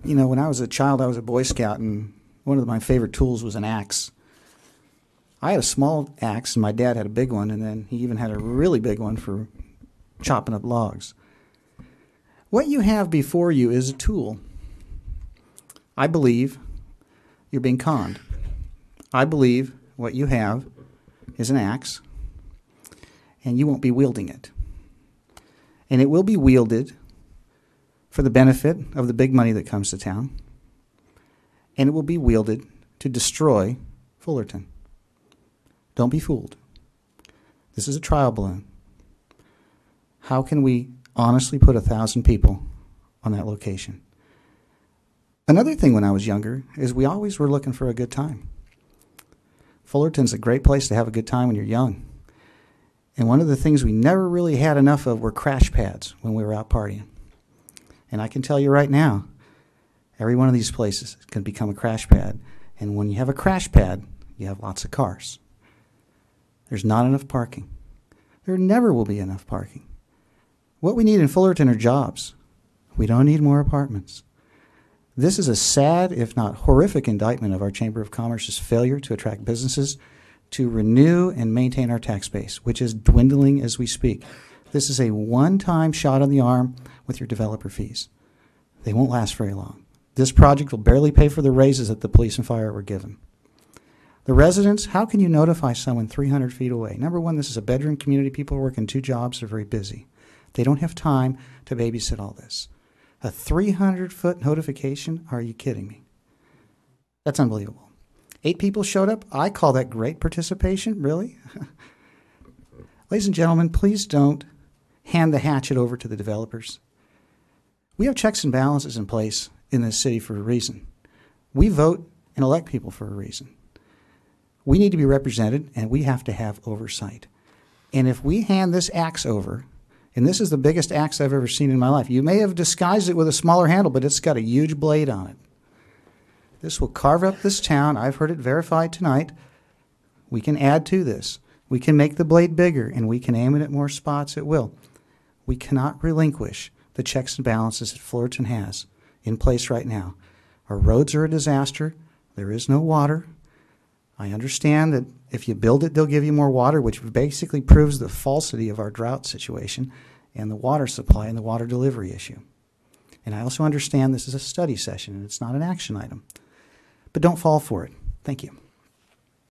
You know, when I was a child, I was a Boy Scout, and one of my favorite tools was an axe. I had a small axe, and my dad had a big one, and then he even had a really big one for chopping up logs. What you have before you is a tool. I believe you're being conned. I believe what you have is an axe, and you won't be wielding it. And it will be wielded for the benefit of the big money that comes to town, and it will be wielded to destroy Fullerton. Don't be fooled. This is a trial balloon. How can we honestly put 1,000 people on that location? Another thing when I was younger is we always were looking for a good time. Fullerton's a great place to have a good time when you're young. And one of the things we never really had enough of were crash pads when we were out partying. And I can tell you right now, every one of these places can become a crash pad. And when you have a crash pad, you have lots of cars. There's not enough parking. There never will be enough parking. What we need in Fullerton are jobs. We don't need more apartments. This is a sad, if not horrific, indictment of our Chamber of Commerce's failure to attract businesses, to renew and maintain our tax base, which is dwindling as we speak. This is a one-time shot on the arm with your developer fees. They won't last very long. This project will barely pay for the raises that the police and fire were given. The residents, how can you notify someone 300 feet away? Number one, this is a bedroom community. People are working 2 jobs. They're very busy. They don't have time to babysit all this. A 300-foot notification? Are you kidding me? That's unbelievable. 8 people showed up. I call that great participation. Really? Ladies and gentlemen, please don't hand the hatchet over to the developers. We have checks and balances in place in this city for a reason. We vote and elect people for a reason. We need to be represented, and we have to have oversight. And if we hand this axe over, and this is the biggest axe I've ever seen in my life. You may have disguised it with a smaller handle, but it's got a huge blade on it. This will carve up this town. I've heard it verified tonight. We can add to this. We can make the blade bigger, and we can aim it at more spots at will. We cannot relinquish the checks and balances that Fullerton has in place right now. Our roads are a disaster. There is no water. I understand that if you build it, they'll give you more water, which basically proves the falsity of our drought situation and the water supply and the water delivery issue. And I also understand this is a study session and it's not an action item. But don't fall for it. Thank you.